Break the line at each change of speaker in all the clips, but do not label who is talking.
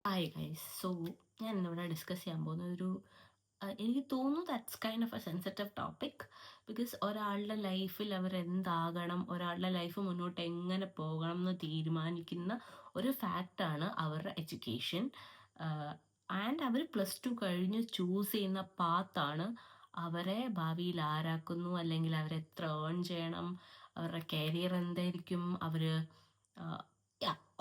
Hi guys. ഞാൻ ഇന്നിവിടെ discuss ചെയ്യാൻ പോകുന്ന എനിക്ക് തോന്നുന്നു that's kind of A sensitive topic. Because ഒരാളുടെ ലൈഫിൽ അവരെന്താകണം, ഒരാളുടെ ലൈഫ് മുന്നോട്ട് എങ്ങനെ പോകണം എന്ന് തീരുമാനിക്കുന്ന ഒരു ഫാക്റ്റാണ് അവരുടെ എഡ്യൂക്കേഷൻ. ആൻഡ് അവർ +2 കഴിഞ്ഞ് ചൂസ് ചെയ്യുന്ന പാത്താണ് അവരെ ഭാവിയിൽ ആരാക്കുന്നു, അല്ലെങ്കിൽ അവരെത്ര ഏൺ ചെയ്യണം, അവരുടെ കരിയർ എന്തായിരിക്കും, അവർ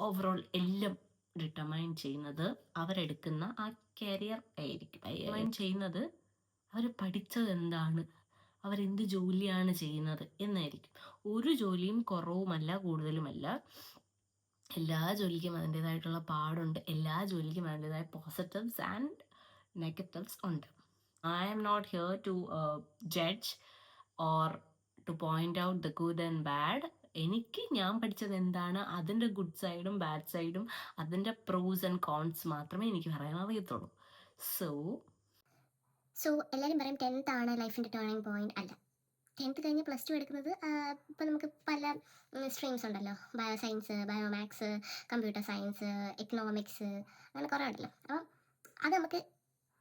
ഓവറോൾ എല്ലാം ഡിറ്റർമൈൻ ചെയ്യുന്നത് അവരെടുക്കുന്ന ആ കരിയർ ആയിരിക്കും. ഡിറ്റർമൈൻ ചെയ്യുന്നത് അവർ പഠിച്ചത് എന്താണ്, അവരെന്ത് ജോലിയാണ് ചെയ്യുന്നത് എന്നായിരിക്കും. ഒരു ജോലിയും കുറവുമല്ല കൂടുതലുമല്ല. എല്ലാ ജോലിക്കും അതിൻ്റെതായിട്ടുള്ള പാടുണ്ട്, എല്ലാ ജോലിക്കും അതിൻ്റെതായ പോസിറ്റീവ്സ് ആൻഡ് നെഗറ്റീവ്സ് ഉണ്ട്. I am not here to judge or to point out the good and bad. ഞാൻ പഠിച്ചത് എന്താണ്, അതിൻ്റെ ഗുഡ് സൈഡും ബാഡ് സൈഡും അതിൻ്റെ പ്രോസ് ആൻഡ് കോൺസ് മാത്രമേ എനിക്ക് പറയാൻ അറിയത്തുള്ളൂ.
സോ എല്ലാവരും പറയും 10th ആണ് ലൈഫിൻ്റെ ടേണിംഗ് പോയിന്റ്. അല്ല, 10th കഴിഞ്ഞ് +2 എടുക്കുന്നത് ഇപ്പോൾ നമുക്ക് പല സ്ട്രീംസ് ഉണ്ടല്ലോ. Bio science, biomaths, computer science, economics, അങ്ങനെ കുറേ ഉണ്ടല്ലോ. അപ്പം അത്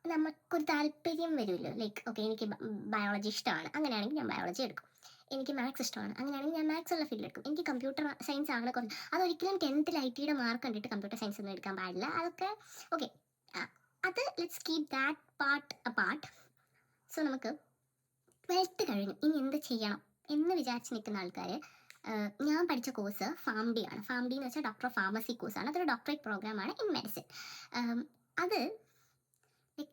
നമുക്കൊരു താല്പര്യം വരുമല്ലോ. ലൈക്ക് ഓക്കെ, എനിക്ക് ബയോളജി ഇഷ്ടമാണ്, അങ്ങനെയാണെങ്കിൽ ഞാൻ ബയോളജി എടുക്കും. എനിക്ക് മാത്സ് ഇഷ്ടമാണ്, അങ്ങനെയാണെങ്കിൽ ഞാൻ മാത്സ് ഉള്ള ഫീൽഡ് എടുക്കും. എനിക്ക് കമ്പ്യൂട്ടർ സയൻസ് ആണ് കുറച്ച്. അതൊരിക്കലും 10th IT മാർക്ക് കണ്ടിട്ട് കമ്പ്യൂട്ടർ സയൻസ് ഒന്നും എടുക്കാൻ പാടില്ല. അതൊക്കെ ഓക്കെ, അത് let's keep that part A part. So നമുക്ക് 12th കഴിഞ്ഞു ഇനി എന്ത് ചെയ്യണം എന്ന് വിചാരിച്ച് നിൽക്കുന്ന ആൾക്കാർ, ഞാൻ പഠിച്ച കോഴ്സ് FARMD ആണ്. FARMD എന്ന് വെച്ചാൽ ഡോക്ടർ ഓഫ് ഫാർമസി കോഴ്സാണ്. അതൊരു ഡോക്ടറേറ്റ് പ്രോഗ്രാമാണ് ഇൻ മെഡിസിൻ. അത്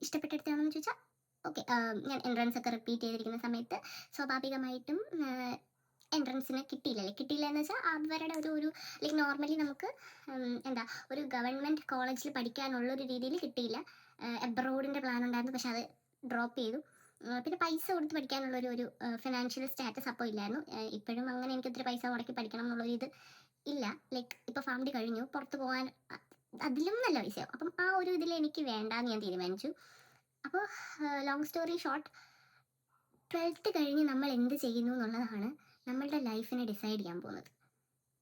ഇഷ്ടപ്പെട്ടെടുത്താണെന്ന് ചോദിച്ചാൽ ഓക്കെ. ഞാൻ എൻട്രൻസ് ഒക്കെ റിപ്പീറ്റ് ചെയ്തിരിക്കുന്ന സമയത്ത് സ്വാഭാവികമായിട്ടും എൻട്രൻസിന് കിട്ടിയില്ല എന്ന് വെച്ചാൽ അവരുടെ ഒരു ലൈക്ക് നോർമലി നമുക്ക് എന്താ ഒരു ഗവൺമെൻറ് കോളേജിൽ പഠിക്കാനുള്ളൊരു രീതിയിൽ കിട്ടിയില്ല. എബ്രോഡിൻ്റെ പ്ലാൻ ഉണ്ടായിരുന്നു, പക്ഷെ അത് ഡ്രോപ്പ് ചെയ്തു. പിന്നെ പൈസ കൊടുത്ത് പഠിക്കാനുള്ള ഒരു ഫിനാൻഷ്യൽ സ്റ്റാറ്റസ് അപ്പോൾ ഇല്ലായിരുന്നു. ഇപ്പോഴും അങ്ങനെ എനിക്ക് ഒത്തിരി പൈസ മുടക്കി പഠിക്കണം എന്നുള്ളൊരു ഇത് ഇല്ല. ലൈക്ക് ഇപ്പോൾ FARMD കഴിഞ്ഞു, പുറത്ത് പോകാൻ അതിലും നല്ല പൈസയാവും. അപ്പം ആ ഒരു ഇതിൽ എനിക്ക് വേണ്ടാന്ന് ഞാൻ തീരുമാനിച്ചു. അപ്പോൾ ലോങ് സ്റ്റോറി ഷോർട്ട്, 12th കഴിഞ്ഞ് നമ്മൾ എന്ത് ചെയ്യുന്നു എന്നുള്ളതാണ് നമ്മളുടെ ലൈഫിനെ ഡിസൈഡ് ചെയ്യാൻ പോകുന്നത്.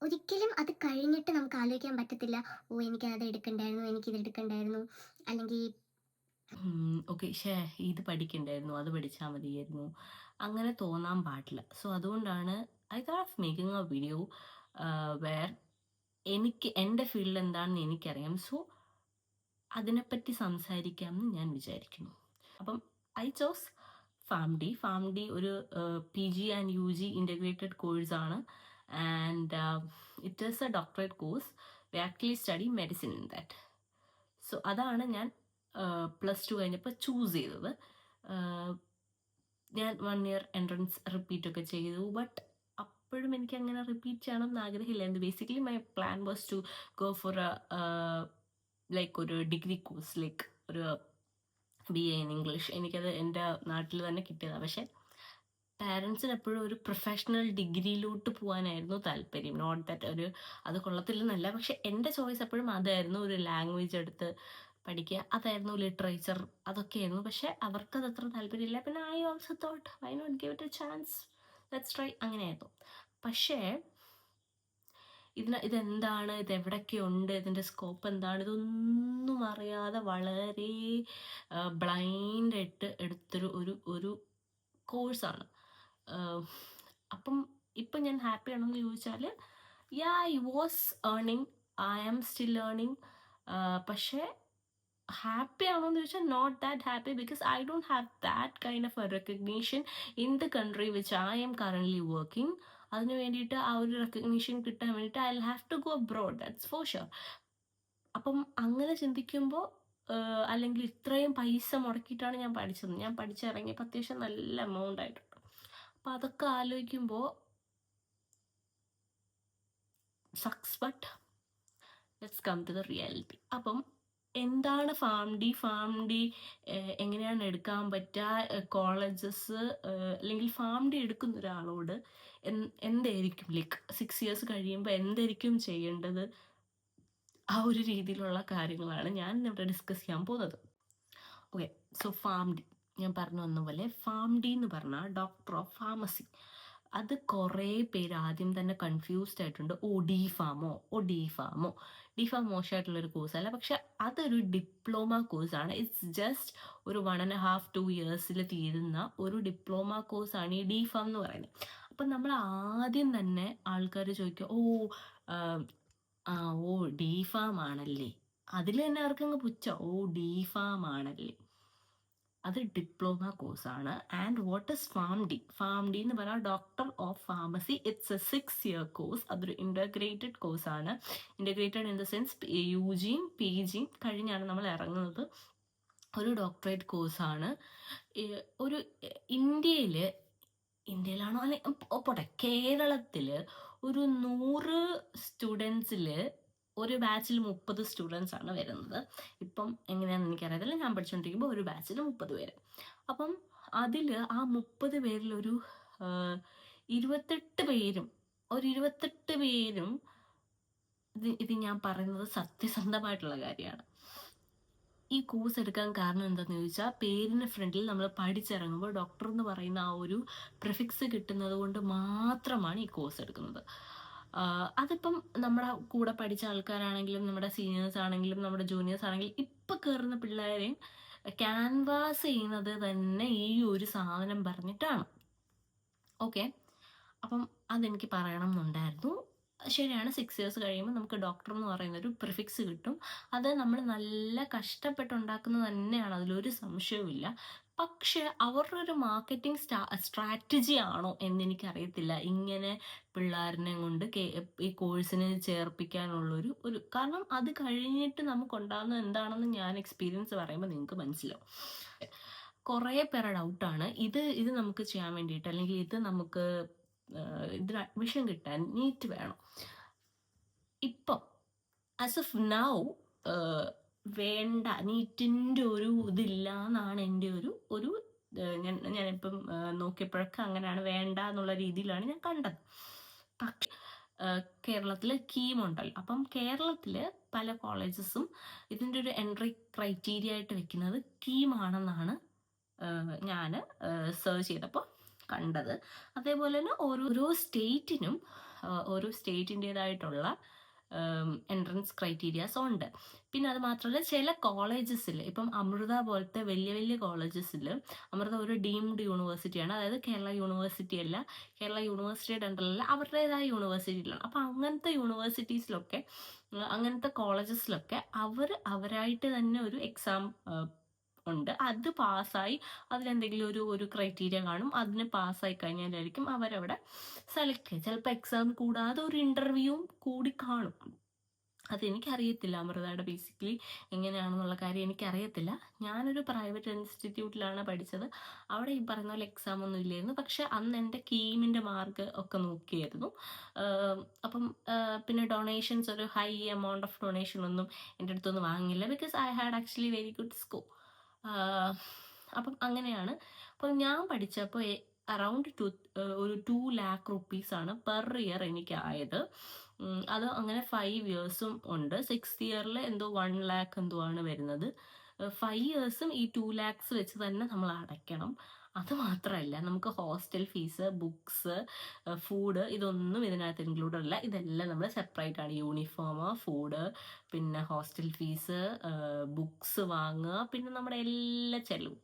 ഒരിക്കലും അത് കഴിഞ്ഞിട്ട് നമുക്ക് ആലോചിക്കാൻ പറ്റത്തില്ല, ഓ എനിക്കത് എടുക്കണ്ടായിരുന്നു, എനിക്കിത് എടുക്കണ്ടായിരുന്നു, അല്ലെങ്കിൽ
ഓക്കെ ഇത് പഠിക്കണ്ടായിരുന്നു, അത് പഠിച്ചാൽ മതിയായിരുന്നു, അങ്ങനെ തോന്നാൻ പാടില്ല. അതുകൊണ്ടാണ് I thought of making a video where എൻ്റെ ഫീൽഡ് എന്താണെന്ന് എനിക്കറിയാം. അതിനെപ്പറ്റി സംസാരിക്കാമെന്ന് ഞാൻ വിചാരിക്കുന്നു. അപ്പം ഐ ചോസ് FARMD ഒരു PG ആൻഡ് UG ഇൻ്റഗ്രേറ്റഡ് കോഴ്സാണ്. And it is a doctorate course. We actually study medicine in that. അതാണ് ഞാൻ +2 കഴിഞ്ഞപ്പോൾ ചൂസ് ചെയ്തത്. ഞാൻ 1 year എൻട്രൻസ് റിപ്പീറ്റ് ഒക്കെ ചെയ്തു. ബട്ട് അപ്പോഴും എനിക്ക് അങ്ങനെ റിപ്പീറ്റ് ചെയ്യണമെന്ന് ആഗ്രഹമില്ലായിരുന്നു. Basically my plan was to go for ഒരു ഡിഗ്രി കോഴ്സ്, ലൈക്ക് ഒരു BA ഇൻ ഇംഗ്ലീഷ്. എനിക്കത് എൻ്റെ നാട്ടിൽ തന്നെ കിട്ടിയതാണ്. പക്ഷേ പാരൻസിന് എപ്പോഴും ഒരു പ്രൊഫഷണൽ ഡിഗ്രിയിലോട്ട് പോകാനായിരുന്നു താല്പര്യം. നോട്ട് ദാറ്റ് അത് കൊള്ളത്തില്ലെന്നല്ല, പക്ഷെ എൻ്റെ ചോയ്സ് എപ്പോഴും അതായിരുന്നു. ഒരു ലാംഗ്വേജ് എടുത്ത് പഠിക്കുക, അതായിരുന്നു ലിറ്ററേച്ചർ, അതൊക്കെയായിരുന്നു. പക്ഷെ അവർക്കത് അത്ര താല്പര്യമില്ല. പിന്നെ I also thought why not give it a chance, let's try, അങ്ങനെയായിരുന്നു. പക്ഷേ ഇതെന്താണ്, ഇതെവിടൊക്കെയുണ്ട്, ഇതിൻ്റെ സ്കോപ്പ് എന്താണ്, ഇതൊന്നും അറിയാതെ വളരെ ബ്ലൈൻഡായിട്ട് എടുത്തൊരു ഒരു കോഴ്സാണ്. അപ്പം ഇപ്പം ഞാൻ ഹാപ്പി ആണെന്ന് ചോദിച്ചാൽ I was earning, I am still earning. പക്ഷേ ഹാപ്പി ആണോ എന്ന് ചോദിച്ചാൽ not that happy, because I don't have that kind of a recognition in the country which I am currently working. അതിന് വേണ്ടിയിട്ട് ആ ഒരു റെക്കഗ്നീഷൻ കിട്ടാൻ വേണ്ടിയിട്ട് I will have to go abroad, that's for sure. അപ്പം അങ്ങനെ ചിന്തിക്കുമ്പോൾ, അല്ലെങ്കിൽ ഇത്രയും പൈസ മുടക്കിയിട്ടാണ് ഞാൻ പഠിച്ചത്, ഞാൻ പഠിച്ചിറങ്ങിയപ്പോൾ അത്യാവശ്യം നല്ല എമൗണ്ട് ആയിട്ടുണ്ട്. അപ്പം അതൊക്കെ ആലോചിക്കുമ്പോൾ sucks. But let's come to the reality. അപ്പം എന്താണ് FARMD, എങ്ങനെയാണ് എടുക്കാൻ പറ്റുക, കോളേജസ്, അല്ലെങ്കിൽ FARMD എടുക്കുന്ന ഒരാളോട് എന്തായിരിക്കും ലൈക്ക് 6 years കഴിയുമ്പോൾ എന്തായിരിക്കും ചെയ്യേണ്ടത്, ആ ഒരു രീതിയിലുള്ള കാര്യങ്ങളാണ് ഞാൻ ഇവിടെ ഡിസ്കസ് ചെയ്യാൻ പോകുന്നത്. ഓക്കെ, FARMD ഞാൻ പറഞ്ഞു വന്ന പോലെ, FARMD എന്ന് പറഞ്ഞാൽ ഡോക്ടർ ഓഫ് ഫാർമസി. അത് കുറേ പേര് ആദ്യം തന്നെ കൺഫ്യൂസ്ഡ് ആയിട്ടുണ്ട്. DFARMO DPharm മോശമായിട്ടുള്ളൊരു കോഴ്സല്ല, പക്ഷെ അതൊരു ഡിപ്ലോമ കോഴ്സാണ്. ഇറ്റ്സ് ജസ്റ്റ് ഒരു 1.5-2 ഇയേഴ്സിൽ തീരുന്ന ഒരു ഡിപ്ലോമ കോഴ്സാണ് ഈ DPharm എന്ന് പറയുന്നത്. അപ്പം നമ്മൾ ആദ്യം തന്നെ ആൾക്കാർ ചോദിക്കുക, ഓ DPharm ആണല്ലേ, അതിൽ തന്നെ ആർക്കങ്ങ് പുച്ഛ, DPharm ആണല്ലേ. അത് ഡിപ്ലോമ കോഴ്സാണ്. And what is Pharm D എന്ന് പറഞ്ഞാൽ doctor of pharmacy. It's A 6-year course. അതൊരു ഇൻ്റഗ്രേറ്റഡ് കോഴ്സാണ്. ഇൻ്റഗ്രേറ്റഡ് ഇൻ ദ സെൻസ് UGയും PGയും കഴിഞ്ഞാണ് നമ്മൾ ഇറങ്ങുന്നത്. ഒരു ഡോക്ടറേറ്റ് കോഴ്സാണ്. ഒരു ഇന്ത്യയിലാണോ അല്ലെങ്കിൽ പോട്ടെ, കേരളത്തിൽ ഒരു 100 സ്റ്റുഡൻസിൽ ഒരു ബാച്ചിൽ 30 സ്റ്റുഡൻസ് ആണ് വരുന്നത്. ഇപ്പം എങ്ങനെയാണെന്ന് എനിക്കറിയത്തില്ല, ഞാൻ പഠിച്ചുകൊണ്ടിരിക്കുമ്പോൾ ഒരു ബാച്ചിൽ 30 പേര്. അപ്പം അതിൽ ആ 30 പേരിൽ ഒരു 28 പേരും ഇത് ഞാൻ പറയുന്നത് സത്യസന്ധമായിട്ടുള്ള കാര്യമാണ്. ഈ കോഴ്സ് എടുക്കാൻ കാരണം എന്താണെന്ന് ചോദിച്ചാൽ, പേരിന് ഫ്രണ്ടിൽ നമ്മൾ പഠിച്ചിറങ്ങുമ്പോൾ ഡോക്ടർ എന്ന് പറയുന്ന ആ ഒരു പ്രിഫിക്സ് കിട്ടുന്നത് കൊണ്ട് മാത്രമാണ് ഈ കോഴ്സ് എടുക്കുന്നത്. അതിപ്പം നമ്മുടെ കൂടെ പഠിച്ച ആൾക്കാരാണെങ്കിലും നമ്മുടെ സീനിയേഴ്സ് ആണെങ്കിലും നമ്മുടെ ജൂനിയേഴ്സ് ആണെങ്കിലും ഇപ്പം കയറുന്ന പിള്ളേരെയും ക്യാൻവാസ് ചെയ്യുന്നത് തന്നെ ഈ ഒരു സാധനം പറഞ്ഞിട്ടാണ്. ഓക്കെ, അപ്പം അതെനിക്ക് പറയണം എന്നുണ്ടായിരുന്നു. ശരിയാണ്, 6 years കഴിയുമ്പോൾ നമുക്ക് ഡോക്ടർ എന്ന് പറയുന്നൊരു പ്രിഫിക്സ് കിട്ടും. അത് നമ്മൾ നല്ല കഷ്ടപ്പെട്ടുണ്ടാക്കുന്നത് തന്നെയാണ്, അതിലൊരു സംശയവുമില്ല. പക്ഷെ അവരുടെ ഒരു മാർക്കറ്റിംഗ് സ്ട്രാറ്റജി ആണോ എന്നെനിക്കറിയത്തില്ല, ഇങ്ങനെ പിള്ളേരിനെ കൊണ്ട് ഈ കോഴ്സിന് ചേർപ്പിക്കാനുള്ളൊരു കാരണം അത് കഴിഞ്ഞിട്ട് നമുക്കുണ്ടാകുന്നത് എന്താണെന്ന് ഞാൻ എക്സ്പീരിയൻസ് പറയുമ്പോൾ നിങ്ങൾക്ക് മനസ്സിലാവും. കുറേ പേരുടെ ഡൗട്ടാണ് ഇത് നമുക്ക് ചെയ്യാൻ വേണ്ടിയിട്ട്, അല്ലെങ്കിൽ ഇത് നമുക്ക് ഇതിന് അഡ്മിഷൻ കിട്ടാൻ നീറ്റ് വേണം. ഇപ്പം ആസ് ഓഫ് നൗ വേണ്ട, നീറ്റിൻ്റെ ഒരു ഇതില്ല എന്നാണ് എൻ്റെ ഒരു ഞാനിപ്പം നോക്കിയപ്പോഴൊക്കെ അങ്ങനെയാണ്, വേണ്ട എന്നുള്ള രീതിയിലാണ് ഞാൻ കണ്ടത്. പക്ഷെ കേരളത്തിൽ കീം ഉണ്ടല്ലോ, അപ്പം കേരളത്തിൽ പല കോളേജസും ഇതിൻ്റെ ഒരു എൻട്രി ക്രൈറ്റീരിയ ആയിട്ട് വെക്കുന്നത് കീമാണെന്നാണ് ഞാൻ സെർച്ച് ചെയ്തപ്പോൾ കണ്ടത്. അതേപോലെ തന്നെ ഓരോ സ്റ്റേറ്റിനും ഓരോ സ്റ്റേറ്റിൻ്റെതായിട്ടുള്ള എൻട്രൻസ് ക്രൈറ്റീരിയാസ് ഉണ്ട്. പിന്നെ അത് മാത്രമല്ല, ചില കോളേജസിൽ ഇപ്പം അമൃത പോലത്തെ വലിയ വലിയ കോളേജസിൽ, അമൃത ഒരു ഡീംഡ് യൂണിവേഴ്സിറ്റിയാണ്, അതായത് കേരള യൂണിവേഴ്സിറ്റി അല്ല, കേരള യൂണിവേഴ്സിറ്റിയുടെ അണ്ടറിലല്ല, അവരുടേതായ യൂണിവേഴ്സിറ്റിയിലാണ്. അപ്പം അങ്ങനത്തെ യൂണിവേഴ്സിറ്റീസിലൊക്കെ, അങ്ങനത്തെ കോളേജസിലൊക്കെ അവരായിട്ട് തന്നെ ഒരു എക്സാം ഉണ്ട്. അത് പാസ്സായി, അതിലെന്തെങ്കിലും ഒരു ക്രൈറ്റീരിയ കാണും, അതിന് പാസ്സായി കഴിഞ്ഞാലായിരിക്കും അവരവിടെ സെലക്ട് ചെയ്യുക. ചിലപ്പോൾ എക്സാം കൂടാതെ ഒരു ഇൻ്റർവ്യൂവും കൂടി കാണും. അതെനിക്കറിയത്തില്ല അമൃതയുടെ ബേസിക്കലി എങ്ങനെയാണെന്നുള്ള കാര്യം എനിക്കറിയത്തില്ല. ഞാനൊരു പ്രൈവറ്റ് ഇൻസ്റ്റിറ്റ്യൂട്ടിലാണ് പഠിച്ചത്. അവിടെ ഈ പറയുന്ന പോലെ എക്സാം ഒന്നും ഇല്ലായിരുന്നു. പക്ഷെ അന്ന് എൻ്റെ കീമിൻ്റെ മാർക്ക് ഒക്കെ നോക്കിയായിരുന്നു. അപ്പം പിന്നെ ഡൊണേഷൻസ്, ഒരു ഹൈ എമൗണ്ട് ഓഫ് ഡൊണേഷൻ ഒന്നും എൻ്റെ അടുത്തൊന്നും വാങ്ങില്ല, because I had actually very good score. അപ്പം അങ്ങനെയാണ്. അപ്പം ഞാൻ പഠിച്ചപ്പോൾ അറൗണ്ട് ഒരു 2 lakh rupees ആണ് പെർ ഇയർ എനിക്കായത്. അത് അങ്ങനെ 5 yearsഉം ഉണ്ട്. 6th yearൽ എന്തോ 1 lakh എന്തോ ആണ് വരുന്നത്. 5 yearsഉം ഈ 2 lakhs വെച്ച് തന്നെ നമ്മൾ അടയ്ക്കണം. അത് മാത്രമല്ല, നമുക്ക് ഹോസ്റ്റൽ ഫീസ്, ബുക്സ്, ഫുഡ്, ഇതൊന്നും ഇതിനകത്ത് ഇൻക്ലൂഡ് അല്ല. ഇതെല്ലാം നമ്മൾ സെപ്പറേറ്റ് ആണ്. യൂണിഫോം, ഫുഡ്, പിന്നെ ഹോസ്റ്റൽ ഫീസ്, ബുക്സ് വാങ്ങുക, പിന്നെ നമ്മുടെ എല്ലാ ചെലവും,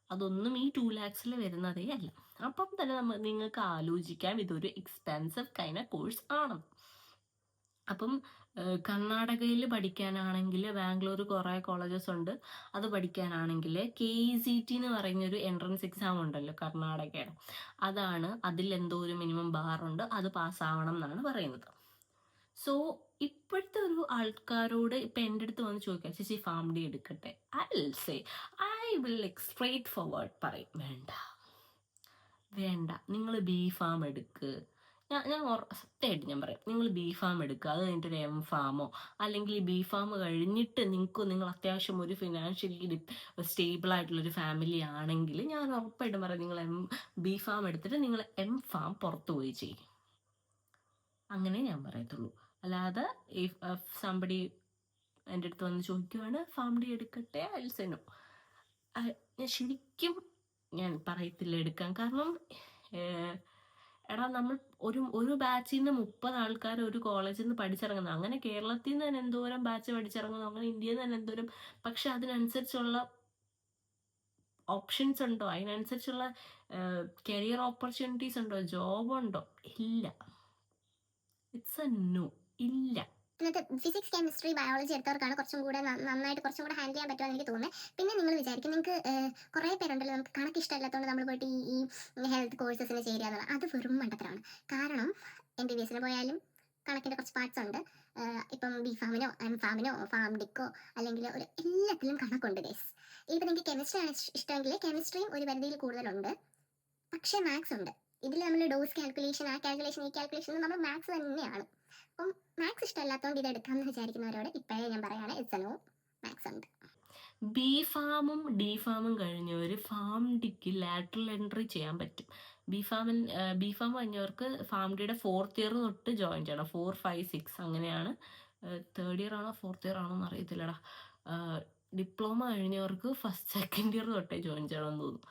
അതൊന്നും ഈ 2 lakhsൽ വരുന്നതേ അല്ല. അപ്പം തന്നെ നിങ്ങൾക്ക് ആലോചിക്കാം ഇതൊരു എക്സ്പെൻസീവ് കൈൻഡ് കോഴ്സ് ആണ്. അപ്പം കർണാടകയിൽ പഠിക്കാനാണെങ്കിൽ ബാംഗ്ലൂർ കുറേ കോളേജസ് ഉണ്ട്. അത് പഠിക്കാനാണെങ്കിൽ KECT എന്ന് പറയുന്നൊരു എൻട്രൻസ് എക്സാം ഉണ്ടല്ലോ കർണാടകയുടെ, അതാണ്. അതിലെന്തോ ഒരു മിനിമം ബാറുണ്ട്, അത് പാസ്സാവണം എന്നാണ് പറയുന്നത്. സോ ഇപ്പോഴത്തെ ഒരു ആൾക്കാരോട് ഇപ്പം എൻ്റെ അടുത്ത് വന്ന് ചോദിക്കാം, ചേച്ചി ഫാം ഡി എടുക്കട്ടെ, ഐ വിൽ സ്ട്രേറ്റ് ഫോർവേഡ് പറയും, വേണ്ട, നിങ്ങൾ BPharm എടുക്ക്. ഞാൻ സത്യമായിട്ട് ഞാൻ പറയും, നിങ്ങൾ BPharm എടുക്കുക. അത് കഴിഞ്ഞിട്ടൊരു M.Pharm അല്ലെങ്കിൽ BPharm കഴിഞ്ഞിട്ട് നിങ്ങൾ അത്യാവശ്യം ഒരു ഫിനാൻഷ്യലി സ്റ്റേബിൾ ആയിട്ടുള്ളൊരു ഫാമിലി ആണെങ്കിൽ ഞാൻ ഉറപ്പായിട്ടും പറയാം, നിങ്ങൾ BPharm എടുത്തിട്ട് നിങ്ങൾ M.Pharm പുറത്ത് പോയി ചെയ്യും. അങ്ങനെ ഞാൻ പറയത്തുള്ളൂ. അല്ലാതെ സംബടി എൻ്റെ അടുത്ത് വന്ന് ചോദിക്കുവാണ് ഫാം ഡി എടുക്കട്ടെ, അൽസനോ, ഞാൻ ശരിക്കും ഞാൻ പറയത്തില്ല എടുക്കാൻ. കാരണം എടാ നമ്മൾ ഒരു ബാച്ചിൽ നിന്ന് 30 ആൾക്കാർ ഒരു കോളേജിൽ നിന്ന് പഠിച്ചിറങ്ങുന്നത്. അങ്ങനെ കേരളത്തിൽ നിന്ന് തന്നെ എന്തോരം ബാച്ച് പഠിച്ചിറങ്ങുന്നു, അങ്ങനെ ഇന്ത്യയിൽ നിന്ന് തന്നെ എന്തോരം. പക്ഷെ അതിനനുസരിച്ചുള്ള ഓപ്ഷൻസ് ഉണ്ടോ, അതിനനുസരിച്ചുള്ള കരിയർ ഓപ്പർച്യൂണിറ്റീസ് ഉണ്ടോ, ജോബ് ഉണ്ടോ? ഇല്ല. It's a no. ഇല്ല.
ഇന്നത്തെ ഫിസിക്സ്, കെമിസ്ട്രി, ബയോളജി എടുത്തവർക്കാണ് കുറച്ചും കൂടെ നന്നായിട്ട് കുറച്ചും കൂടെ ഹാൻഡിൽ ചെയ്യാൻ പറ്റുമെന്ന് എനിക്ക് തോന്നുന്നത്. പിന്നെ നിങ്ങൾ വിചാരിക്കും നിങ്ങൾക്ക് കുറേ പേരുണ്ടല്ലോ നമുക്ക് കണക്ക് ഇഷ്ടമില്ലാത്തതുകൊണ്ട് നമ്മൾ പോയിട്ട് ഈ ഹെൽത്ത് കോഴ്സസിന് ചേരുക എന്നുള്ളത്. അത് വെറും മണ്ടത്തരമാണ്. കാരണം MBBS പോയാലും കണക്കിൻ്റെ കുറച്ച് പാർട്സ് ഉണ്ട്. ഇപ്പം BPharm-നോ M.Pharm-നോ ഫാംഡിക്കോ അല്ലെങ്കിൽ ഒരു എല്ലാത്തിലും കണക്കുണ്ട് ഗൈസ്. ഇപ്പം നിങ്ങൾക്ക് കെമിസ്ട്രി ആണ് ഇഷ്ടമെങ്കിൽ കെമിസ്ട്രിയും ഒരു പരിധിയിൽ കൂടുതലുണ്ട്. പക്ഷേ മാത്സ് ഉണ്ട്. ഇതിൽ നമ്മൾ ഡോസ് കാൽക്കുലേഷൻ, ആ കാൽക്കുലേഷൻ, ഈ കാൽക്കുലേഷൻ നമ്മൾ മാത്സ് തന്നെയാണ്. അപ്പം മാത്സ് ഇഷ്ടമല്ലാത്തതുകൊണ്ട് ഇത് എടുക്കാമെന്ന് വിചാരിക്കുന്നവരോട് ഇപ്പോഴേ ഞാൻ പറയുകയാണ്, ഇറ്റ്സ് എ നോ. മാത്സ് ഉണ്ട്.
B.Pharm-ഉം D.Pharm-ഉം കഴിഞ്ഞവർ ഫാംഡിക്ക് ലാറ്ററൽ എൻട്രി ചെയ്യാൻ പറ്റും. B.Pharm കഴിഞ്ഞവർക്ക് ഫാംഡിയുടെ 4th ഇയർ തൊട്ട് ജോയിൻ ചെയ്യണം. 4, 5, 6 അങ്ങനെയാണ്. 3rd ഇയർ ആണോ 4th ഇയർ ആണോ എന്ന് അറിയത്തില്ലടാ. ഡിപ്ലോമ കഴിഞ്ഞവർക്ക് 1st, 2nd ഇയർ തൊട്ടേ ജോയിൻ ചെയ്യണമെന്ന് തോന്നുന്നു.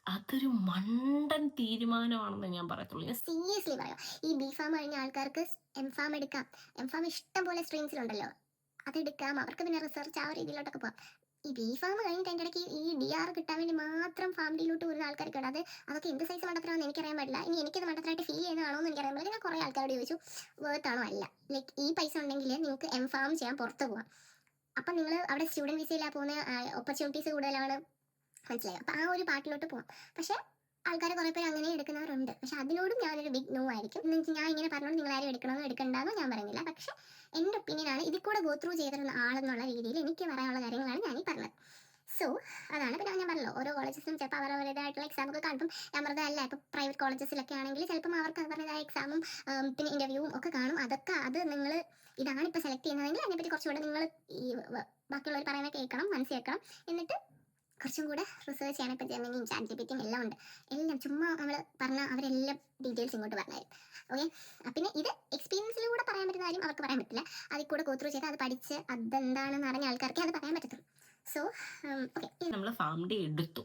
അതൊരു മണ്ടൻ തീരുമാനമാണെന്ന് ഞാൻ പറയത്തുള്ളൂ.
സീരിയസ്ലി പറയാം, ഈ B.Pharm കഴിഞ്ഞ ആൾക്കാർക്ക് M.Pharm എടുക്കാം. M.Pharm ഇഷ്ടം പോലെ സ്ട്രീംസിലുണ്ടല്ലോ, അതെടുക്കാം. അവർക്ക് പിന്നെ റിസർച്ച് ആ രീതിയിലോട്ടൊക്കെ പോകാം. ഈ B.Pharm കഴിഞ്ഞിട്ട് അതിൻ്റെ ഇടയ്ക്ക് ഈ DR കിട്ടാൻ വേണ്ടി മാത്രം ഫാമിലിയിലോട്ട് വരുന്ന ആൾക്കാർക്ക് ഉണ്ട്. അതൊക്കെ എന്ത് സൈസ് മണ്ടത്തരമാണെന്ന് എനിക്കറിയാൻ പാടില്ല. ഇനി എനിക്കത് മണ്ടത്തരമായിട്ട് ഫീൽ ചെയ്യുന്നതാണോ എന്ന് എനിക്കറിയാൻ പാടില്ല. ഞാൻ കുറേ ആൾക്കാരോട് ചോദിച്ചു, വേർത്താണോ അല്ല. ലൈക്ക് ഈ പൈസ ഉണ്ടെങ്കിൽ നിങ്ങൾക്ക് M.Pharm ചെയ്യാൻ പുറത്ത് പോകാം. അപ്പം നിങ്ങൾ അവിടെ സ്റ്റുഡൻറ്റ് വിസയിലാണ് പോകുന്ന, ഓപ്പർച്യൂണിറ്റീസ് കൂടുതലാണ്, മനസ്സിലായോ? അപ്പം ആ ഒരു പാർട്ടിലോട്ട് പോകാം. പക്ഷേ ആൾക്കാർ കുറേ പേര് അങ്ങനെ എടുക്കുന്നവരുണ്ട്. പക്ഷെ അതിനോടും ഞാനൊരു ബിഗ് നോ ആയിരിക്കും. എന്നുവെച്ചാൽ ഞാൻ ഇങ്ങനെ പറഞ്ഞോണ്ട് നിങ്ങൾ ആരും എടുക്കണമെന്നോ എടുക്കണ്ടെന്നോ ഞാൻ പറയുന്നില്ല. പക്ഷേ എൻ്റെ ഒപ്പീനിയനാണ്, ഇതിൽ കൂടെ ഗോ ത്രൂ ചെയ്തിട്ടുള്ള ആളെന്നുള്ള രീതിയിൽ എനിക്ക് പറയാനുള്ള കാര്യങ്ങളാണ് ഞാൻ ഈ പറഞ്ഞത്. സോ അതാണ്. പിന്നെ ഞാൻ പറഞ്ഞല്ലോ, ഓരോ കോളേജസിലും ചിലപ്പോൾ അവരവരുടേതായിട്ടുള്ള എക്സാം ഒക്കെ കാണും. ഞാൻ പറഞ്ഞത് അല്ല, ഇപ്പോൾ പ്രൈവറ്റ് കോളേജസിലൊക്കെ ആണെങ്കിൽ ചിലപ്പം അവർക്ക് അവരുടേതായ എക്സാമും പിന്നെ ഇൻ്റർവ്യൂവും ഒക്കെ കാണും. അത് നിങ്ങൾ ഇതാണ് ഇപ്പോൾ സെലക്ട് ചെയ്യുന്നതെങ്കിൽ അതിനെപ്പറ്റി കുറച്ചുകൂടെ നിങ്ങൾ ഈ ബാക്കിയുള്ളവർ പറയുന്നത് കേൾക്കണം, മനസ്സിലാക്കണം. എന്നിട്ട് കുറച്ചും കൂടെ റിസർച്ച് ചെയ്യാൻ. ഇപ്പം ജെമിനിയും ChatGPT എല്ലാം ഉണ്ട്. എല്ലാം ചുമ്മാ നമ്മൾ പറഞ്ഞാൽ അവരെല്ലാം ഡീറ്റെയിൽസ് ഇങ്ങോട്ട് പറഞ്ഞുതരും. ഓക്കെ. പിന്നെ ഇത് എക്സ്പീരിയൻസിലൂടെ പറയാൻ പറ്റുന്ന കാര്യം അവർക്ക് പറയാൻ പറ്റില്ല. അതിൽ കൂടെ ഗോ ത്രൂ ചെയ്ത് അത് പഠിച്ച് അതെന്താണെന്ന് അറിഞ്ഞ ആൾക്കാർക്ക് അത് പറയാൻ പറ്റത്തുള്ളൂ. So okay.
നമ്മൾ ഫാംഡി എടുത്തു.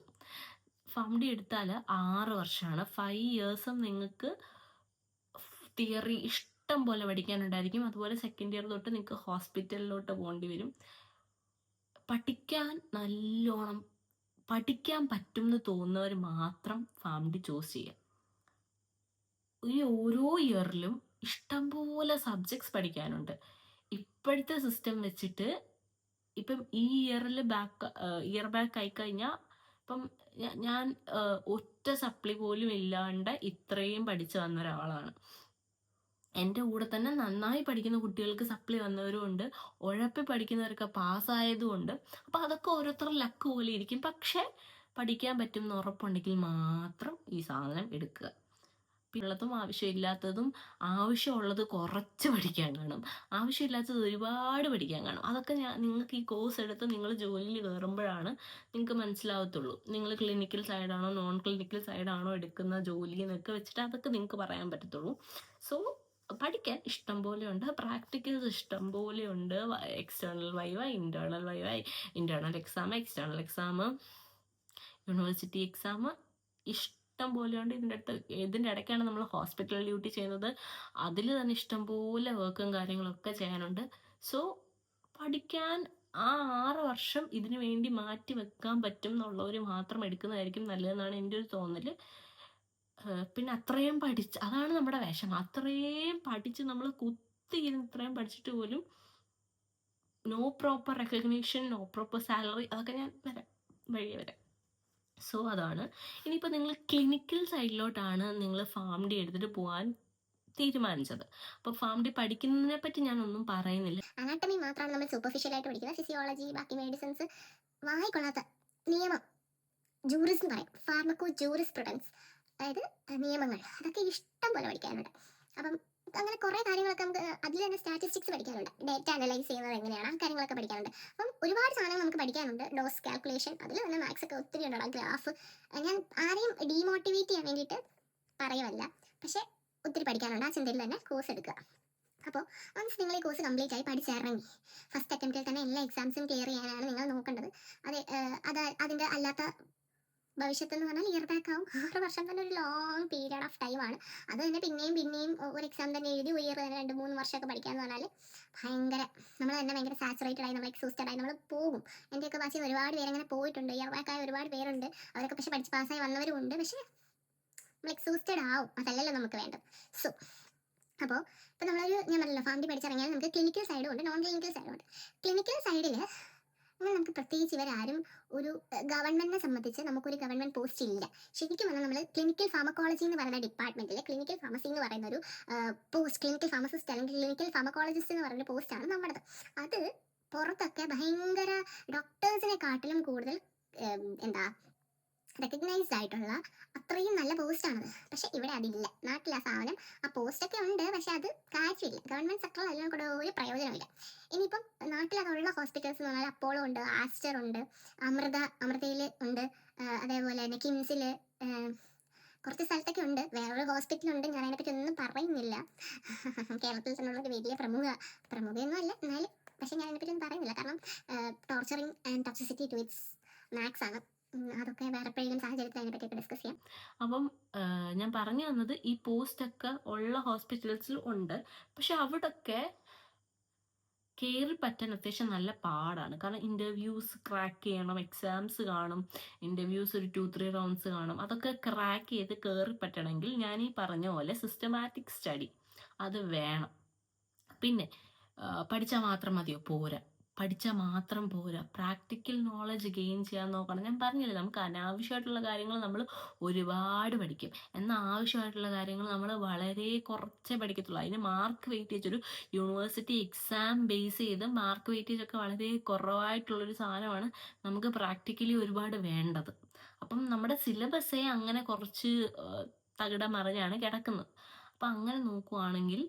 ഫാംഡി എടുത്താൽ 6 വർഷമാണ്. 5 ഇയേഴ്സും നിങ്ങൾക്ക് തിയറി ഇഷ്ടം പോലെ പഠിക്കാനുണ്ടായിരിക്കും. അതുപോലെ 2nd ഇയർ തൊട്ട് നിങ്ങൾക്ക് ഹോസ്പിറ്റലിലോട്ട് പോകേണ്ടി വരും. നല്ലോണം പഠിക്കാൻ പറ്റും എന്ന് തോന്നുന്നവർ മാത്രം ഫാംഡി ചൂസ് ചെയ്യുക. ഈ ഓരോ ഇയറിലും ഇഷ്ടംപോലെ സബ്ജക്ട്സ് പഠിക്കാനുണ്ട്. ഇപ്പോഴത്തെ സിസ്റ്റം വെച്ചിട്ട് ഇപ്പം ഈ ഇയർ ബാക്ക് ആയിക്കഴിഞ്ഞാൽ ഇപ്പം ഞാൻ ഒറ്റ സപ്ലി പോലും ഇല്ലാണ്ട് ഇത്രയും പഠിച്ചു വന്ന ഒരാളാണ്. എൻ്റെ കൂടെ തന്നെ നന്നായി പഠിക്കുന്ന കുട്ടികൾക്ക് സപ്ലി വന്നവരും ഉണ്ട്, ഉഴപ്പി പഠിക്കുന്നവരൊക്കെ പാസ്സായതും ഉണ്ട്. അപ്പം അതൊക്കെ ഓരോരുത്തരുടെ ലക്ക് പോലെ ഇരിക്കും. പക്ഷെ പഠിക്കാൻ പറ്റും എന്ന് ഉറപ്പുണ്ടെങ്കിൽ മാത്രം ഈ സാധനം എടുക്കുക. ഉള്ളതും ആവശ്യമില്ലാത്തതും, ആവശ്യമുള്ളത് കുറച്ച് പഠിക്കാൻ കാണും, ആവശ്യമില്ലാത്തത് ഒരുപാട് പഠിക്കാൻ കാണും. അതൊക്കെ നിങ്ങൾക്ക് ഈ കോഴ്സ് എടുത്ത് നിങ്ങൾ ജോലിയിൽ കയറുമ്പോഴാണ് നിങ്ങൾക്ക് മനസ്സിലാവത്തുള്ളൂ. നിങ്ങൾ ക്ലിനിക്കൽ സൈഡാണോ നോൺ ക്ലിനിക്കൽ സൈഡാണോ എടുക്കുന്ന ജോലി എന്നൊക്കെ വെച്ചിട്ട് അതൊക്കെ നിങ്ങൾക്ക് പറയാൻ പറ്റത്തുള്ളൂ. സോ പഠിക്കാൻ ഇഷ്ടം പോലെ ഉണ്ട്, പ്രാക്ടിക്കൽസ് ഇഷ്ടം പോലെ ഉണ്ട്. External viva, internal exam, external exam, university exam ഇഷ്ടം പോലെയുണ്ട്. ഇതിൻ്റെ ഇടയ്ക്കാണ് നമ്മൾ ഹോസ്പിറ്റൽ ഡ്യൂട്ടി ചെയ്യുന്നത്. അതിൽ തന്നെ ഇഷ്ടം പോലെ വർക്കും കാര്യങ്ങളൊക്കെ ചെയ്യാനുണ്ട്. സോ പഠിക്കാൻ ആ 6 വർഷം ഇതിനു വേണ്ടി മാറ്റി വെക്കാൻ പറ്റും എന്നുള്ളവർ മാത്രം എടുക്കുന്നതായിരിക്കും നല്ലതെന്നാണ് എൻ്റെ ഒരു തോന്നൽ. പിന്നെ അത്രയും അതാണ് നമ്മുടെ വിഷമം. അത്രയും പഠിച്ച് നമ്മൾ കുത്തിയിരുന്ന് ഇത്രയും പഠിച്ചിട്ട് പോലും no proper recognition, no proper salary. അതൊക്കെ ഞാൻ വഴിയെ വരാം. സോ അതാണ്. ഇനിയിപ്പോൾ നിങ്ങൾ ക്ലിനിക്കൽ സൈഡിലോട്ടാണ് നിങ്ങൾ ഫാംഡി എടുത്തിട്ട് പോകാൻ തീരുമാനിച്ചത്. അപ്പോൾ ഫാംഡി പഠിക്കുന്നതിനെ പറ്റി ഞാനൊന്നും പറയുന്നില്ല.
അനാട്ടമി മാത്രമാണ് നമ്മൾ സൂപ്പർഫിഷ്യലായിട്ട് പഠിക്കുന്നത്. ഫിസിയോളജി, ബാക്കി മെഡിസിൻസ് വായിക്കൊള്ളാത്ത നിയമം, ജൂറിസ് പറയും, ഫാർമക്കോ ജൂറിസ്പ്രുഡൻസ്, അതായത് നിയമങ്ങൾ, അതൊക്കെ ഇഷ്ടം പോലെ പഠിക്കാനുണ്ട്. അപ്പം അങ്ങനെ കുറേ കാര്യങ്ങളൊക്കെ നമുക്ക് അതിൽ തന്നെ സ്റ്റാറ്റിസ്റ്റിക്സ് പഠിക്കാനുണ്ട്, ഡേറ്റ അനലൈസ് ചെയ്യുന്നത് എങ്ങനെയാണ്, ആ കാര്യങ്ങളൊക്കെ പഠിക്കാനുണ്ട്. അപ്പം ഒരുപാട് സാധനങ്ങൾ നമുക്ക് പഠിക്കാനുണ്ട്. ഡോസ് കാൽക്കുലേഷൻ, അതിൽ തന്നെ മാത്സ് ഒക്കെ ഒത്തിരി ഉണ്ടോ, ഗ്രാഫ്. ഞാൻ ആരെയും ഡീമോട്ടിവേറ്റ് ചെയ്യാൻ വേണ്ടിയിട്ട് പറയുമല്ല, പക്ഷേ ഒത്തിരി പഠിക്കാനുണ്ട്. ആ ചിന്തയിൽ തന്നെ കോഴ്സ് എടുക്കുക. അപ്പോൾ വൺസ് നിങ്ങൾ ഈ കോഴ്സ് കംപ്ലീറ്റ് ആയി പഠിച്ചിറങ്ങി ഫസ്റ്റ് അറ്റംപ്റ്റിൽ തന്നെ എല്ലാ എക്സാംസും ക്ലിയർ ചെയ്യാനാണ് നിങ്ങൾ നോക്കേണ്ടത്. അതിൻ്റെ അല്ലാത്ത ഭവിഷ്യത്ത് എന്ന് പറഞ്ഞാൽ ഇയർ ബാക്ക് ആവും. 6 വർഷം തന്നെ ഒരു ലോങ് പീരിയഡ് ഓഫ് ടൈമാണ്. അത് തന്നെ പിന്നെയും പിന്നെയും ഒരു എക്സാം തന്നെ എഴുതി ഒരു ഇയർ തന്നെ 2-3 വർഷമൊക്കെ പഠിക്കാന്ന് പറഞ്ഞാൽ ഭയങ്കര, നമ്മൾ തന്നെ ഭയങ്കര സാച്ചുറേറ്റഡ് ആയി, നമ്മൾ എക്സോസ്റ്റഡ് ആയി നമ്മൾ പോകും. എൻ്റെയൊക്കെ ബാച്ചിൽ ഒരുപാട് പേര് അങ്ങനെ പോയിട്ടുണ്ട്. ഇയർ ബാക്ക് ആയ ഒരുപാട് പേരുണ്ട്. അവരൊക്കെ പക്ഷെ പഠിച്ച് പാസ്സായി വന്നവരും ഉണ്ട്. പക്ഷേ നമ്മൾ എക്സോസ്റ്റഡ് ആവും. അതല്ലല്ലോ നമുക്ക് വേണ്ടത്. സോ അപ്പോൾ ഇപ്പോൾ ഞാൻ പറഞ്ഞല്ലോ ഫാമിലി പഠിച്ചിറങ്ങിയാൽ നമുക്ക് ക്ലിനിക്കൽ സൈഡും ഉണ്ട്, നോൺ ക്ലിനിക്കൽ സൈഡും ഉണ്ട്. ക്ലിനിക്കൽ സൈഡിൽ അങ്ങനെ നമുക്ക് പ്രത്യേകിച്ച് ഇവരാരും ഒരു ഗവൺമെന്റിനെ സംബന്ധിച്ച് നമുക്കൊരു ഗവൺമെന്റ് പോസ്റ്റ് ഇല്ല. ശരിക്കും പറഞ്ഞാൽ നമ്മൾ ക്ലിനിക്കൽ ഫാർമക്കോളജി എന്ന് പറയുന്ന ഡിപ്പാർട്ട്മെന്റിൽ ക്ലിനിക്കൽ ഫാർമസി എന്ന് പറയുന്ന ഒരു പോസ്റ്റ്, ക്ലിനിക്കൽ ഫാർമസിസ്റ്റ് അല്ലെങ്കിൽ ക്ലിനിക്കൽ ഫാർമക്കോളജിസ്റ്റ് എന്ന് പറയുന്ന പോസ്റ്റാണ് നമ്മുടേത്. അത് പുറത്തൊക്കെ ഭയങ്കര ഡോക്ടേഴ്സിനെക്കാട്ടിലും കൂടുതൽ എന്താ റെക്കഗ്നൈസ്ഡ് ആയിട്ടുള്ള അത്രയും നല്ല പോസ്റ്റാണത്. പക്ഷെ ഇവിടെ അതില്ല. നാട്ടിൽ ആ സാധനം, ആ പോസ്റ്റൊക്കെ ഉണ്ട്, പക്ഷെ അത് കാര്യമില്ല. ഗവൺമെന്റ് സെക്ടറിൽ അതിനെ കൂടെ ഒരു പ്രയോജനമില്ല. ഇനിയിപ്പം നാട്ടിൽ അതുള്ള ഹോസ്പിറ്റൽസ് എന്ന് പറഞ്ഞാൽ അപ്പോളോ ഉണ്ട്, ആസ്റ്റർ ഉണ്ട്, അമൃതയിൽ ഉണ്ട്, അതേപോലെ തന്നെ കിംസിൽ, കുറച്ച് സ്ഥലത്തൊക്കെ ഉണ്ട്. വേറൊരു ഹോസ്പിറ്റലുണ്ട്, ഞാൻ അതിനെപ്പറ്റി ഒന്നും പറയുന്നില്ല. കേരളത്തിൽ തന്നെയുള്ള ഒരു വലിയ പ്രമുഖയൊന്നും അല്ല എന്നാലും, പക്ഷെ ഞാൻ അതിനെപ്പറ്റി ഒന്നും പറയുന്നില്ല. കാരണം torturing and toxicity to its max ആണ്. അതൊക്കെ വേറെ എപ്പോഴെങ്കിലും സാഹചര്യത്തിൽ അതിനെപ്പറ്റിയൊക്കെ ഡിസ്കസ് ചെയ്യാം.
അപ്പം ഞാൻ പറഞ്ഞു വന്നത് ഈ പോസ്റ്റൊക്കെ ഉള്ള ഹോസ്പിറ്റൽസിൽ ഉണ്ട്. പക്ഷെ അവിടൊക്കെ കയറി പറ്റാൻ അത്യാവശ്യം നല്ല പാടാണ്. കാരണം ഇൻ്റർവ്യൂസ് ക്രാക്ക് ചെയ്യണം, എക്സാംസ് കാണും, ഇൻ്റർവ്യൂസ് ഒരു 2-3 റൗണ്ട്സ് കാണും. അതൊക്കെ ക്രാക്ക് ചെയ്ത് കയറി പറ്റണമെങ്കിൽ ഞാൻ ഈ പറഞ്ഞ പോലെ സിസ്റ്റമാറ്റിക് സ്റ്റഡി അത് വേണം. പിന്നെ പഠിച്ചാൽ മാത്രം മതിയോ? പോരാ. പഠിച്ചാൽ മാത്രം പോരാ, പ്രാക്ടിക്കൽ നോളജ് ഗെയിൻ ചെയ്യാൻ നോക്കണം. ഞാൻ പറഞ്ഞില്ലേ, നമുക്ക് അനാവശ്യമായിട്ടുള്ള കാര്യങ്ങൾ നമ്മൾ ഒരുപാട് പഠിക്കും, എന്നാൽ ആവശ്യമായിട്ടുള്ള കാര്യങ്ങൾ നമ്മൾ വളരെ കുറച്ചേ പഠിക്കത്തുള്ളൂ. അതിന് മാർക്ക് വെയിറ്റേജ്, ഒരു യൂണിവേഴ്സിറ്റി എക്സാം ബേസ് ചെയ്ത് മാർക്ക് വെയിറ്റേജ് ഒക്കെ വളരെ കുറവായിട്ടുള്ളൊരു സാധനമാണ് നമുക്ക് പ്രാക്ടിക്കലി ഒരുപാട് വേണ്ടത്. അപ്പം നമ്മുടെ സിലബസേ അങ്ങനെ കുറച്ച് തകിടം മറിഞ്ഞാണ് കിടക്കുന്നത്. അപ്പം അങ്ങനെ നോക്കുവാണെങ്കിൽ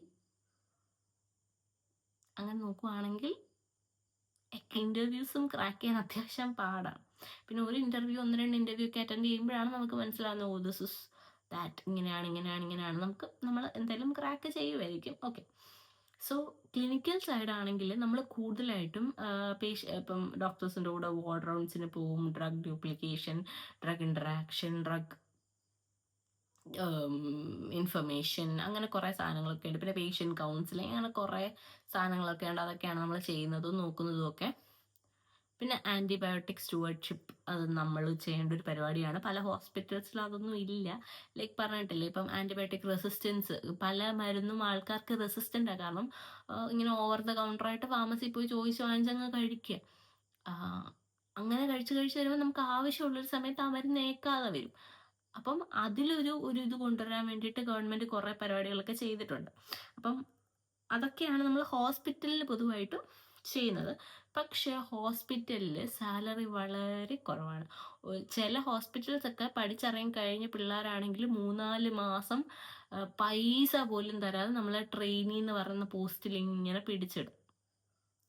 ഇൻ്റർവ്യൂസും ക്രാക്ക് ചെയ്യാൻ അത്യാവശ്യം പാടാണ്. പിന്നെ ഒരു ഇൻ്റർവ്യൂ 1-2 ഇൻ്റർവ്യൂ ഒക്കെ അറ്റൻഡ് ചെയ്യുമ്പോഴാണ് നമുക്ക് മനസ്സിലാവുന്നത്, ഓ ദിസ് ഇസ് ദാറ്റ്, ഇങ്ങനെയാണ്. നമ്മൾ എന്തായാലും ക്രാക്ക് ചെയ്യുമായിരിക്കും. ഓക്കെ. സോ ക്ലിനിക്കൽ സൈഡ് ആണെങ്കിൽ നമ്മൾ കൂടുതലായിട്ടും ഇപ്പം ഡോക്ടേഴ്സിൻ്റെ കൂടെ വാർഡ് റൗണ്ട്സിന് പോവും, drug duplication, drug interaction, drug information, അങ്ങനെ കുറേ സാധനങ്ങളൊക്കെ ഉണ്ട്. പിന്നെ പേഷ്യൻ്റ് കൗൺസിലിംഗ്, അങ്ങനെ കുറേ സാധനങ്ങളൊക്കെ ഉണ്ട്. അതൊക്കെയാണ് നമ്മൾ ചെയ്യുന്നതും നോക്കുന്നതും ഒക്കെ. പിന്നെ ആൻറ്റിബയോട്ടിക് സ്റ്റുവർഡ്ഷിപ്പ്, അത് നമ്മൾ ചെയ്യേണ്ട ഒരു പരിപാടിയാണ്. പല ഹോസ്പിറ്റൽസിലും അതൊന്നും ഇല്ല. ലൈക്ക് പറഞ്ഞിട്ടില്ലേ, ഇപ്പം ആൻറ്റിബയോട്ടിക് റെസിസ്റ്റൻസ്, പല മരുന്നും ആൾക്കാർക്ക് റെസിസ്റ്റൻ്റാണ്. കാരണം ഇങ്ങനെ ഓവർ ദ കൗണ്ടറായിട്ട് ഫാർമസി പോയി ചോദിച്ച് വാങ്ങിച്ചങ്ങ് കഴിക്കുക. അങ്ങനെ കഴിച്ച് വരുമ്പോൾ നമുക്ക് ആവശ്യമുള്ളൊരു സമയത്ത് ആ മരുന്ന് ഏക്കാതെ വരും. അപ്പം അതിലൊരു ഇത് കൊണ്ടുവരാൻ വേണ്ടിയിട്ട് ഗവൺമെൻറ് കുറേ പരിപാടികളൊക്കെ ചെയ്തിട്ടുണ്ട്. അപ്പം അതൊക്കെയാണ് നമ്മൾ ഹോസ്പിറ്റലിൽ പൊതുവായിട്ടും ചെയ്യുന്നത്. പക്ഷേ ഹോസ്പിറ്റലിൽ സാലറി വളരെ കുറവാണ്. ചില ഹോസ്പിറ്റൽസൊക്കെ പഠിച്ചിറങ്ങി കഴിഞ്ഞ പിള്ളേരാണെങ്കിൽ 3-4 മാസം പൈസ പോലും തരാതെ നമ്മളെ ട്രെയിനി എന്ന് പറയുന്ന പോസ്റ്റിൽ ഇങ്ങനെ പിടിച്ചിടും.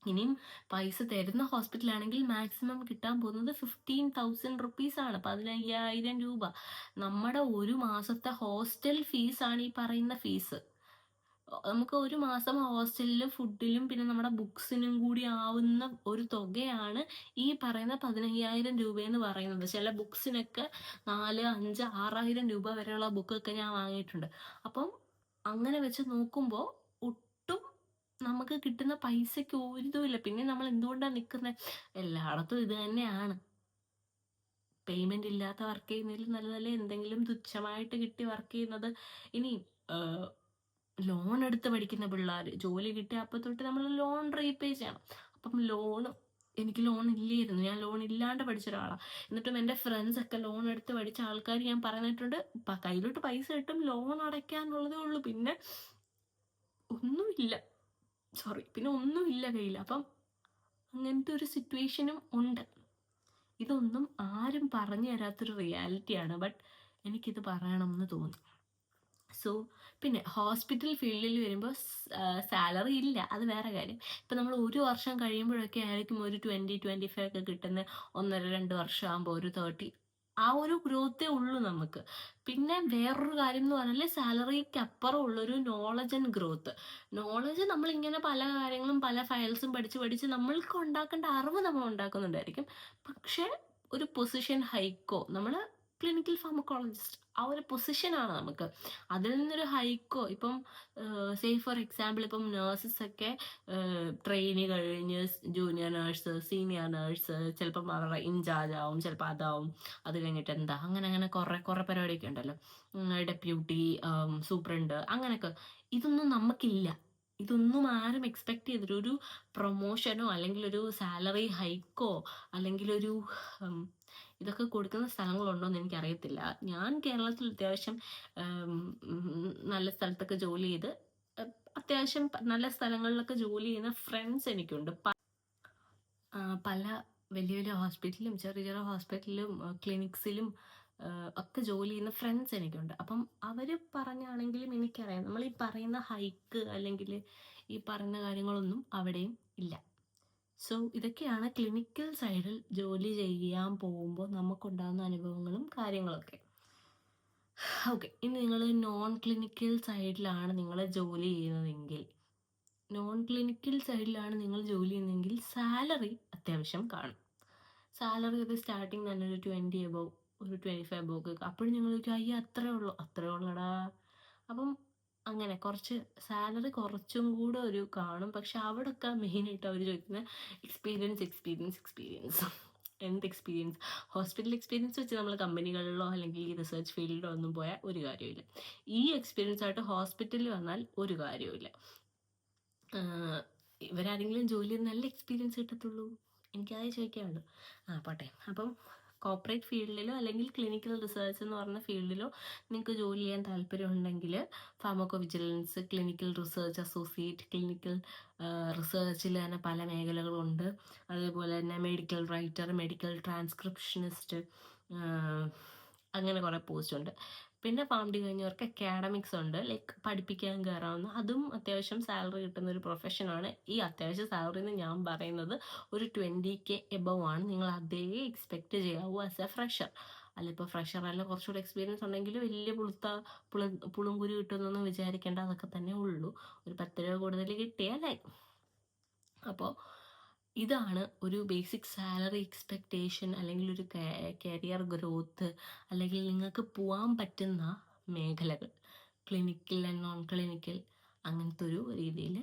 ഇനിയും പൈസ തരുന്ന ഹോസ്പിറ്റലാണെങ്കിൽ മാക്സിമം കിട്ടാൻ പോകുന്നത് 15,000 റുപ്പീസാണ്, 15,000 രൂപ. നമ്മുടെ ഒരു മാസത്തെ ഹോസ്റ്റൽ ഫീസാണ് ഈ പറയുന്ന ഫീസ്. നമുക്ക് ഒരു മാസം ഹോസ്റ്റലിലും ഫുഡിലും പിന്നെ നമ്മുടെ ബുക്സിനും കൂടി ആവുന്ന ഒരു തുകയാണ് ഈ പറയുന്ന 15,000 രൂപയെന്ന് പറയുന്നത്. ചില ബുക്സിനൊക്കെ 4, 5, 6,000 രൂപ വരെയുള്ള ബുക്കൊക്കെ ഞാൻ വാങ്ങിയിട്ടുണ്ട്. അപ്പം അങ്ങനെ വെച്ച് നോക്കുമ്പോൾ ഒട്ടും നമുക്ക് കിട്ടുന്ന പൈസയ്ക്ക് ഒരിതുമില്ല. പിന്നെ നമ്മൾ എന്തുകൊണ്ടാണ് നിൽക്കുന്നത്? എല്ലായിടത്തും ഇത് തന്നെയാണ്. പേയ്മെന്റ് ഇല്ലാത്ത വർക്ക് ചെയ്യുന്നതിൽ നല്ലതല്ലേ എന്തെങ്കിലും തുച്ഛമായിട്ട് കിട്ടി വർക്ക് ചെയ്യുന്നത്. ഇനി ലോൺ എടുത്ത് പഠിക്കുന്ന പിള്ളേർ, ജോലി കിട്ടിയ അപ്പം തൊട്ട് നമ്മൾ ലോൺ റീപേ ചെയ്യണം. അപ്പം എനിക്ക് ലോൺ ഇല്ലായിരുന്നു, ഞാൻ ലോൺ ഇല്ലാണ്ട് പഠിച്ച ഒരാളാണ്. എന്നിട്ടും എൻ്റെ ഫ്രണ്ട്സൊക്കെ ലോൺ എടുത്ത് പഠിച്ച ആൾക്കാർ ഞാൻ പറഞ്ഞിട്ടുണ്ട്, കയ്യിലോട്ട് പൈസ കിട്ടും, ലോൺ അടയ്ക്കാന്നുള്ളതേ ഉള്ളൂ, പിന്നെ ഒന്നുമില്ല കയ്യിൽ. അപ്പം അങ്ങനത്തെ ഒരു സിറ്റുവേഷനും ഉണ്ട്. ഇതൊന്നും ആരും പറഞ്ഞു തരാത്തൊരു റിയാലിറ്റിയാണ്. ബട്ട് എനിക്കിത് പറയണമെന്ന് തോന്നി. സോ പിന്നെ ഹോസ്പിറ്റൽ ഫീൽഡിൽ വരുമ്പോൾ സാലറി ഇല്ല, അത് വേറെ കാര്യം. ഇപ്പം നമ്മൾ ഒരു വർഷം കഴിയുമ്പോഴൊക്കെ ആയിരിക്കും ഒരു 20-25 ഒക്കെ കിട്ടുന്ന. 1.5-2 വർഷം ആകുമ്പോൾ ഒരു 30, ആ ഒരു ഗ്രോത്തേ ഉള്ളൂ നമുക്ക്. പിന്നെ വേറൊരു കാര്യം എന്ന് പറഞ്ഞാൽ സാലറിക്ക് അപ്പുറം ഉള്ളൊരു നോളജ് ആൻഡ് ഗ്രോത്ത്. നോളജ് നമ്മളിങ്ങനെ പല കാര്യങ്ങളും പല ഫയൽസും പഠിച്ച് നമ്മൾക്ക് ഉണ്ടാക്കേണ്ട അറിവ് നമ്മൾ ഉണ്ടാക്കുന്നുണ്ടായിരിക്കും. പക്ഷേ ഒരു പൊസിഷൻ ഹൈക്കോ, നമ്മൾ ക്ലിനിക്കൽ ഫാർമക്കോളജിസ്റ്റ് ആ ഒരു പൊസിഷനാണ് നമുക്ക്. അതിൽ നിന്നൊരു ഹൈക്കോ ഇപ്പം സേ ഫോർ എക്സാമ്പിൾ ഇപ്പം നേഴ്സസ് ഒക്കെ ട്രെയിനി കഴിഞ്ഞ് ജൂനിയർ നേഴ്സ്, സീനിയർ നേഴ്സ്, ചിലപ്പം അവരുടെ ഇൻചാർജ് ആവും, ചിലപ്പോൾ അതാവും, അത് കഴിഞ്ഞിട്ട് എന്താ അങ്ങനെ കുറേ പരിപാടിയൊക്കെ ഉണ്ടല്ലോ, ഡെപ്യൂട്ടി, സൂപ്രണ്ട്, അങ്ങനെയൊക്കെ. ഇതൊന്നും നമുക്കില്ല. ഇതൊന്നും ആരും എക്സ്പെക്ട് ചെയ്തിട്ട് ഒരു പ്രൊമോഷനോ അല്ലെങ്കിൽ ഒരു സാലറി ഹൈക്കോ അല്ലെങ്കിൽ ഒരു ഇതൊക്കെ കൊടുക്കുന്ന സ്ഥലങ്ങളുണ്ടോ എന്ന് എനിക്കറിയത്തില്ല. ഞാൻ കേരളത്തിൽ അത്യാവശ്യം നല്ല സ്ഥലത്തൊക്കെ ജോലി ചെയ്ത് അത്യാവശ്യം നല്ല സ്ഥലങ്ങളിലൊക്കെ ജോലി ചെയ്യുന്ന ഫ്രണ്ട്സ് എനിക്കുണ്ട്. പല വലിയ വലിയ ഹോസ്പിറ്റലിലും ചെറിയ ഹോസ്പിറ്റലിലും ക്ലിനിക്സിലും ഒക്കെ ജോലി ചെയ്യുന്ന ഫ്രണ്ട്സ് എനിക്കുണ്ട്. അപ്പം അവർ പറഞ്ഞാണെങ്കിലും എനിക്കറിയാം നമ്മൾ ഈ പറയുന്ന ഹൈക്ക് അല്ലെങ്കിൽ ഈ പറയുന്ന കാര്യങ്ങളൊന്നും അവിടെയും ഇല്ല. സോ ഇതൊക്കെയാണ് ക്ലിനിക്കൽ സൈഡിൽ ജോലി ചെയ്യാൻ പോകുമ്പോൾ നമുക്കുണ്ടാകുന്ന അനുഭവങ്ങളും കാര്യങ്ങളൊക്കെ. ഓക്കെ, ഇനി നിങ്ങൾ നോൺ ക്ലിനിക്കൽ സൈഡിലാണ് നിങ്ങൾ ജോലി ചെയ്യുന്നതെങ്കിൽ സാലറി അത്യാവശ്യം കാണും. സാലറി ഒരു സ്റ്റാർട്ടിങ് തന്നെ ഒരു 20 above, ഒരു 25 above ഒക്കെ. അപ്പോഴും നിങ്ങൾ ചോദിക്കും അയ്യോ അത്രേ ഉള്ളടാ. അപ്പം അങ്ങനെ കുറച്ച് സാലറി കുറച്ചും കൂടെ ഒരു കാണും. പക്ഷെ അവിടെയൊക്കെ മെയിനായിട്ട് അവർ ചോദിക്കുന്ന എക്സ്പീരിയൻസ്. എന്ത് എക്സ്പീരിയൻസ്? ഹോസ്പിറ്റൽ എക്സ്പീരിയൻസ് വെച്ച് നമ്മൾ കമ്പനികളിലോ അല്ലെങ്കിൽ റിസർച്ച് ഫീൽഡിലോ ഒന്നും പോയാൽ ഒരു കാര്യമില്ല. ഈ എക്സ്പീരിയൻസ് ആയിട്ട് ഹോസ്പിറ്റലിൽ വന്നാൽ ഒരു കാര്യമില്ല. ഇവരാരെങ്കിലും ജോലി നല്ല എക്സ്പീരിയൻസ് കിട്ടത്തുള്ളൂ? എനിക്കതായി ചോദിക്കാനുള്ളൂ. പോട്ടെ. അപ്പം കോർപ്പറേറ്റ് ഫീൽഡിലോ അല്ലെങ്കിൽ ക്ലിനിക്കൽ റിസർച്ച് എന്ന് പറഞ്ഞ ഫീൽഡിലോ നിങ്ങൾക്ക് ജോലി ചെയ്യാൻ താല്പര്യമുണ്ടെങ്കിൽ pharmacovigilance, clinical research associate, clinical റിസർച്ചിൽ തന്നെ പല മേഖലകളുണ്ട്. അതേപോലെ തന്നെ മെഡിക്കൽ റൈറ്റർ, മെഡിക്കൽ ട്രാൻസ്ക്രിപ്ഷനിസ്റ്റ്, അങ്ങനെ കുറേ പോസ്റ്റ് ഉണ്ട്. പിന്നെ ഫാംഡി കഴിഞ്ഞവർക്ക് അക്കാഡമിക്സ് ഉണ്ട്, ലൈക്ക് പഠിപ്പിക്കാൻ കയറാവുന്ന, അതും അത്യാവശ്യം സാലറി കിട്ടുന്ന ഒരു പ്രൊഫഷനാണ്. ഈ അത്യാവശ്യം സാലറി എന്ന് ഞാൻ പറയുന്നത് ഒരു 20K എബവ് ആണ്. നിങ്ങൾ അതേ എക്സ്പെക്റ്റ് ചെയ്യാവൂ ആസ് എ ഫ്രഷർ. അല്ല ഇപ്പോൾ ഫ്രഷർ അല്ല കുറച്ചുകൂടി എക്സ്പീരിയൻസ് ഉണ്ടെങ്കിൽ വലിയ പുളുങ്കുരു കിട്ടുമെന്നൊന്നും വിചാരിക്കേണ്ട, അതൊക്കെ തന്നെ ഉള്ളൂ. ഒരു 10 രൂപ കൂടുതൽ കിട്ടിയാലേ. അപ്പോൾ ഇതാണ് ഒരു ബേസിക് സാലറി എക്സ്പെക്റ്റേഷൻ, അല്ലെങ്കിൽ ഒരു കരിയർ ഗ്രോത്ത്, അല്ലെങ്കിൽ നിങ്ങൾക്ക് പോകാൻ പറ്റുന്ന മേഖലകൾ, ക്ലിനിക്കൽ ആൻഡ് നോൺ ക്ലിനിക്കൽ, അങ്ങനത്തെ ഒരു രീതിയിൽ.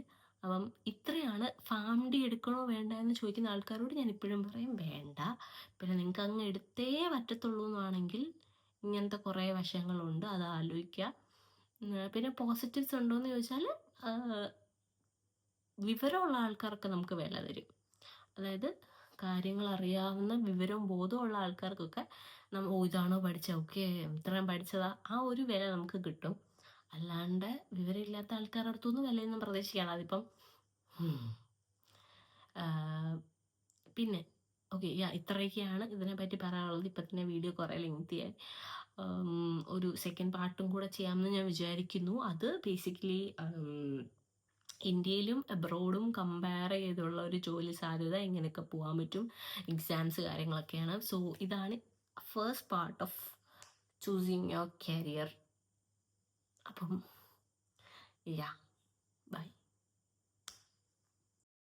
അപ്പം ഇത്രയാണ്. ഫാംഡി എടുക്കണോ വേണ്ട എന്ന് ചോദിക്കുന്ന ആൾക്കാരോട് ഞാൻ ഇപ്പോഴും പറയും വേണ്ട. പിന്നെ നിങ്ങൾക്ക് അങ്ങ് എടുത്തേ പറ്റത്തുള്ളൂ എന്നാണെങ്കിൽ ഇങ്ങനത്തെ കുറേ വശങ്ങളുണ്ട്, അത് ആലോചിക്കുക. പിന്നെ പോസിറ്റീവ്സ് ഉണ്ടോ എന്ന് ചോദിച്ചാൽ വിവരമുള്ള ആൾക്കാർക്ക് നമുക്ക് വില തരും. അതായത് കാര്യങ്ങൾ അറിയാവുന്ന വിവരവും ബോധമുള്ള ആൾക്കാർക്കൊക്കെ ഇതാണോ പഠിച്ചത്, ഓക്കെ ഇത്രയും പഠിച്ചതാ, ആ ഒരു വില നമുക്ക് കിട്ടും. അല്ലാണ്ട് വിവരമില്ലാത്ത ആൾക്കാരുടെ അടുത്തൊന്നും വിലയൊന്നും പ്രതീക്ഷിക്കണം. അതിപ്പം പിന്നെ ഓക്കെ, ഇത്രയൊക്കെയാണ് ഇതിനെപ്പറ്റി പറയാനുള്ളത്. ഇപ്പം തന്നെ വീഡിയോ കുറേ ലെങ്തിയായി. ഒരു സെക്കൻഡ് പാർട്ടും കൂടെ ചെയ്യാമെന്ന് ഞാൻ വിചാരിക്കുന്നു. അത് ബേസിക്കലി ഇന്ത്യയിലും അബ്രോഡും കമ്പയർ ചെയ്തുള്ള ഒരു ജോലി സാധ്യത, എങ്ങനെയൊക്കെ പോകാൻ പറ്റും, എക്സാംസ് കാര്യങ്ങളൊക്കെയാണ്. സോ ഇതാണ് first part of choosing your career. അപ്പം